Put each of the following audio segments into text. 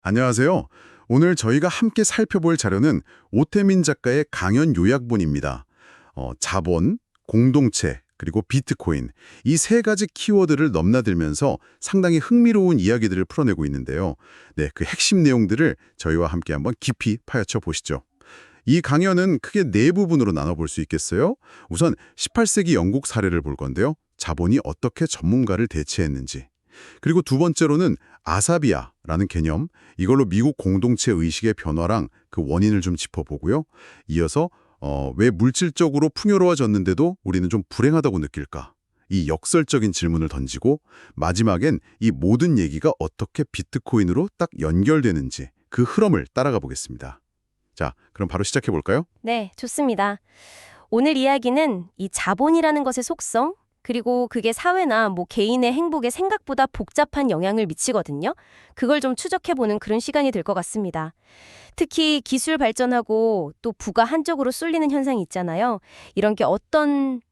안녕하세요. 오늘 저희가 함께 살펴볼 자료는 오태민 작가의 강연 요약본입니다. 자본, 공동체, 그리고 비트코인 이 세 가지 키워드를 넘나들면서 상당히 흥미로운 이야기들을 풀어내고 있는데요. 네, 그 핵심 내용들을 저희와 함께 한번 깊이 파헤쳐 보시죠. 이 강연은 크게 네 부분으로 나눠볼 수 있겠어요. 우선 18세기 영국 사례를 볼 건데요. 자본이 어떻게 전문가를 대체했는지. 그리고 두 번째로는 아사비아라는 개념, 이걸로 미국 공동체 의식의 변화랑 그 원인을 좀 짚어보고요. 이어서 왜 물질적으로 풍요로워졌는데도 우리는 좀 불행하다고 느낄까? 이 역설적인 질문을 던지고 마지막엔 이 모든 얘기가 어떻게 비트코인으로 딱 연결되는지 그 흐름을 따라가 보겠습니다. 자, 그럼 바로 시작해 볼까요? 네, 좋습니다. 오늘 이야기는 이 자본이라는 것의 속성, 그리고 그게 사회나 개인의 행복에 생각보다 복잡한 영향을 미치거든요. 그걸 좀 추적해보는 그런 시간이 될 것 같습니다. 특히 기술 발전하고 또 부가 한쪽으로 쏠리는 현상이 있잖아요. 이런 게 어떤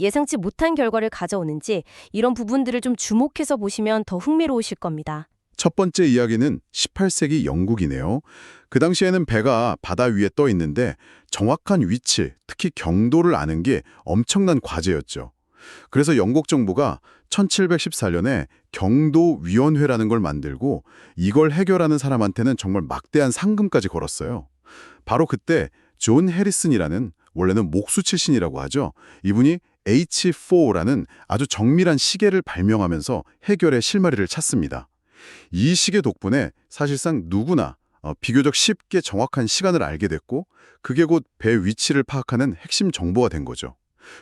예상치 못한 결과를 가져오는지 이런 부분들을 좀 주목해서 보시면 더 흥미로우실 겁니다. 첫 번째 이야기는 18세기 영국이네요. 그 당시에는 배가 바다 위에 떠 있는데 정확한 위치, 특히 경도를 아는 게 엄청난 과제였죠. 그래서 영국 정부가 1714년에 경도위원회라는 걸 만들고 이걸 해결하는 사람한테는 정말 막대한 상금까지 걸었어요. 바로 그때 존 해리슨이라는 원래는 목수 출신이라고 하죠. 이분이 H4라는 아주 정밀한 시계를 발명하면서 해결의 실마리를 찾습니다. 이 시계 덕분에 사실상 누구나 비교적 쉽게 정확한 시간을 알게 됐고 그게 곧 배 위치를 파악하는 핵심 정보가 된 거죠.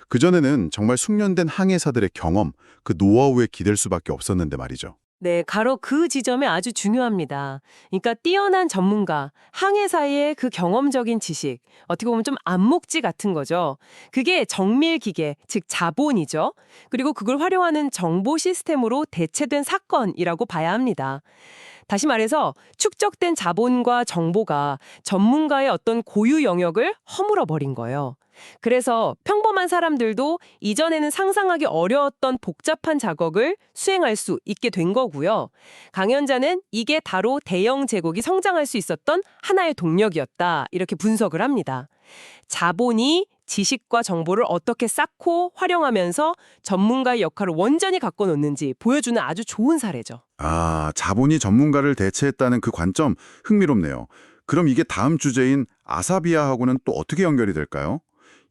그전에는 정말 숙련된 항해사들의 경험, 그 노하우에 기댈 수밖에 없었는데 말이죠. 네, 바로 그 지점이 아주 중요합니다. 그러니까 뛰어난 전문가, 항해사의 그 경험적인 지식, 어떻게 보면 좀 안목지 같은 거죠. 그게 정밀 기계, 즉 자본이죠. 그리고 그걸 활용하는 정보 시스템으로 대체된 사건이라고 봐야 합니다. 다시 말해서 축적된 자본과 정보가 전문가의 어떤 고유 영역을 허물어 버린 거예요. 그래서 평범한 사람들도 이전에는 상상하기 어려웠던 복잡한 작업을 수행할 수 있게 된 거고요. 강연자는 이게 바로 대영 제국이 성장할 수 있었던 하나의 동력이었다. 이렇게 분석을 합니다. 자본이 지식과 정보를 어떻게 쌓고 활용하면서 전문가의 역할을 완전히 갖고 놓는지 보여주는 아주 좋은 사례죠. 아, 자본이 전문가를 대체했다는 그 관점 흥미롭네요. 그럼 이게 다음 주제인 아사비아하고는 또 어떻게 연결이 될까요?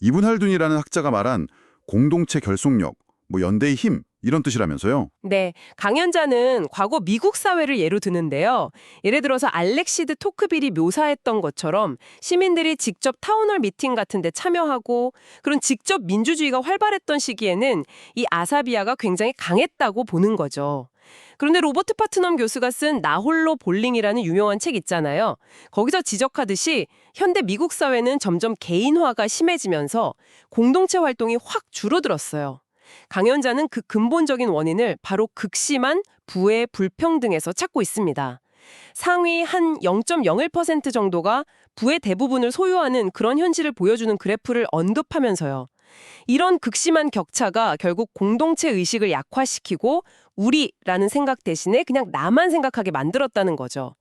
이분 할둔이라는 학자가 말한 공동체 결속력, 연대의 힘 이런 뜻이라면서요. 네, 강연자는 과거 미국 사회를 예로 드는데요. 예를 들어서 알렉시드 토크빌이 묘사했던 것처럼 시민들이 직접 타운홀 미팅 같은 데 참여하고 그런 직접 민주주의가 활발했던 시기에는 이 아사비아가 굉장히 강했다고 보는 거죠. 그런데 로버트 파트넘 교수가 쓴 나 홀로 볼링이라는 유명한 책 있잖아요. 거기서 지적하듯이 현대 미국 사회는 점점 개인화가 심해지면서 공동체 활동이 확 줄어들었어요. 강연자는 그 근본적인 원인을 바로 극심한 부의 불평등에서 찾고 있습니다. 상위 한 0.01% 정도가 부의 대부분을 소유하는 그런 현실을 보여주는 그래프를 언급하면서요. 이런 극심한 격차가 결국 공동체 의식을 약화시키고 우리라는 생각 대신에 그냥 나만 생각하게 만들었다는 거죠.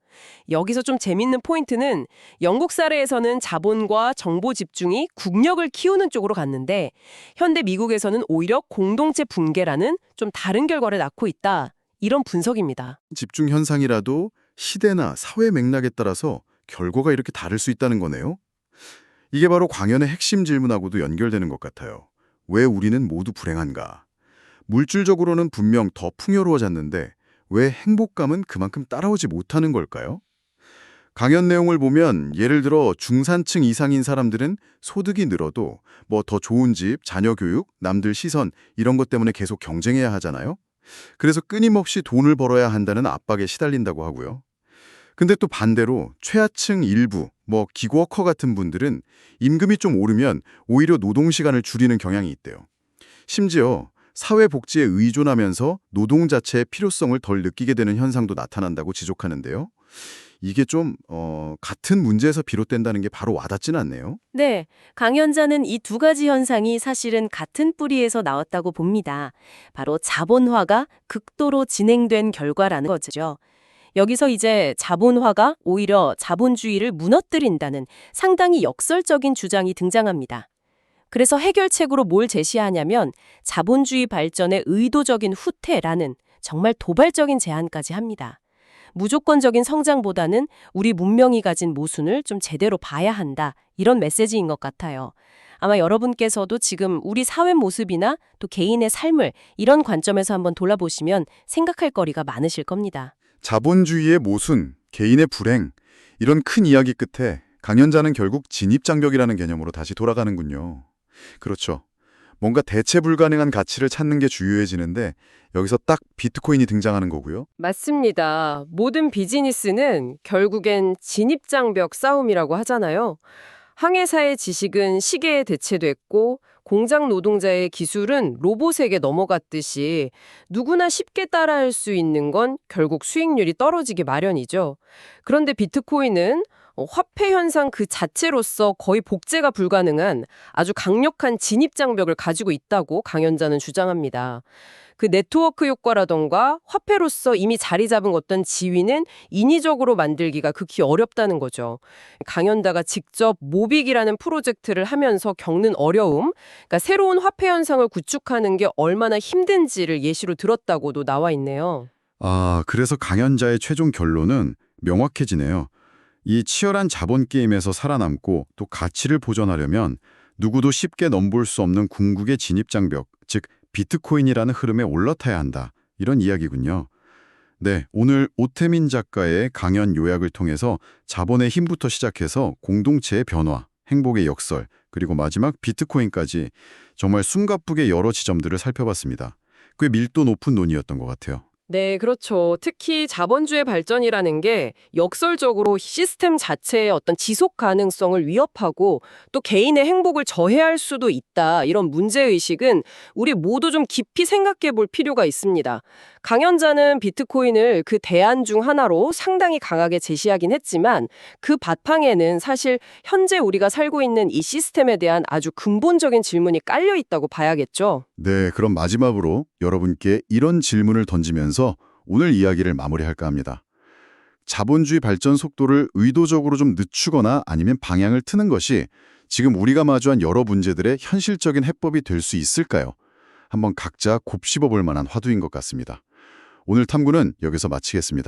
여기서 좀 재밌는 포인트는 영국 사례에서는 자본과 정보 집중이 국력을 키우는 쪽으로 갔는데 현대 미국에서는 오히려 공동체 붕괴라는 좀 다른 결과를 낳고 있다. 이런 분석입니다. 집중 현상이라도 시대나 사회 맥락에 따라서 결과가 이렇게 다를 수 있다는 거네요. 이게 바로 강연의 핵심 질문하고도 연결되는 것 같아요. 왜 우리는 모두 불행한가? 물질적으로는 분명 더 풍요로워졌는데 왜 행복감은 그만큼 따라오지 못하는 걸까요? 강연 내용을 보면 예를 들어 중산층 이상인 사람들은 소득이 늘어도 더 좋은 집, 자녀 교육, 남들 시선 이런 것 때문에 계속 경쟁해야 하잖아요. 그래서 끊임없이 돈을 벌어야 한다는 압박에 시달린다고 하고요. 근데 또 반대로 최하층 일부, 기구워커 같은 분들은 임금이 좀 오르면 오히려 노동 시간을 줄이는 경향이 있대요. 심지어 사회복지에 의존하면서 노동 자체의 필요성을 덜 느끼게 되는 현상도 나타난다고 지적하는데요. 이게 좀 같은 문제에서 비롯된다는 게 바로 와닿지는 않네요. 네, 강연자는 이 두 가지 현상이 사실은 같은 뿌리에서 나왔다고 봅니다. 바로 자본화가 극도로 진행된 결과라는 거죠. 여기서 이제 자본화가 오히려 자본주의를 무너뜨린다는 상당히 역설적인 주장이 등장합니다. 그래서 해결책으로 뭘 제시하냐면 자본주의 발전의 의도적인 후퇴라는 정말 도발적인 제안까지 합니다. 무조건적인 성장보다는 우리 문명이 가진 모순을 좀 제대로 봐야 한다. 이런 메시지인 것 같아요. 아마 여러분께서도 지금 우리 사회 모습이나 또 개인의 삶을 이런 관점에서 한번 돌아보시면 생각할 거리가 많으실 겁니다. 자본주의의 모순, 개인의 불행, 이런 큰 이야기 끝에 강연자는 결국 진입장벽이라는 개념으로 다시 돌아가는군요. 그렇죠. 뭔가 대체 불가능한 가치를 찾는 게 주요해지는데 여기서 딱 비트코인이 등장하는 거고요. 맞습니다. 모든 비즈니스는 결국엔 진입장벽 싸움이라고 하잖아요. 항해사의 지식은 시계에 대체됐고 공장 노동자의 기술은 로봇에게 넘어갔듯이 누구나 쉽게 따라할 수 있는 건 결국 수익률이 떨어지기 마련이죠. 그런데 비트코인은 화폐 현상 그 자체로서 거의 복제가 불가능한 아주 강력한 진입장벽을 가지고 있다고 강연자는 주장합니다. 그 네트워크 효과라던가 화폐로서 이미 자리 잡은 어떤 지위는 인위적으로 만들기가 극히 어렵다는 거죠. 강연자가 직접 모빅이라는 프로젝트를 하면서 겪는 어려움, 그러니까 새로운 화폐 현상을 구축하는 게 얼마나 힘든지를 예시로 들었다고도 나와 있네요. 아, 그래서 강연자의 최종 결론은 명확해지네요. 이 치열한 자본 게임에서 살아남고 또 가치를 보존하려면 누구도 쉽게 넘볼 수 없는 궁극의 진입장벽, 즉 비트코인이라는 흐름에 올라타야 한다. 이런 이야기군요. 네, 오늘 오태민 작가의 강연 요약을 통해서 자본의 힘부터 시작해서 공동체의 변화, 행복의 역설, 그리고 마지막 비트코인까지 정말 숨가쁘게 여러 지점들을 살펴봤습니다. 꽤 밀도 높은 논의였던 것 같아요. 네, 그렇죠. 특히 자본주의 발전이라는 게 역설적으로 시스템 자체의 어떤 지속 가능성을 위협하고 또 개인의 행복을 저해할 수도 있다. 이런 문제의식은 우리 모두 좀 깊이 생각해 볼 필요가 있습니다. 강연자는 비트코인을 그 대안 중 하나로 상당히 강하게 제시하긴 했지만 그 바탕에는 사실 현재 우리가 살고 있는 이 시스템에 대한 아주 근본적인 질문이 깔려 있다고 봐야겠죠. 네, 그럼 마지막으로 여러분께 이런 질문을 던지면서 오늘 이야기를 마무리할까 합니다. 자본주의 발전 속도를 의도적으로 좀 늦추거나 아니면 방향을 트는 것이 지금 우리가 마주한 여러 문제들의 현실적인 해법이 될 수 있을까요? 한번 각자 곱씹어 볼 만한 화두인 것 같습니다. 오늘 탐구는 여기서 마치겠습니다.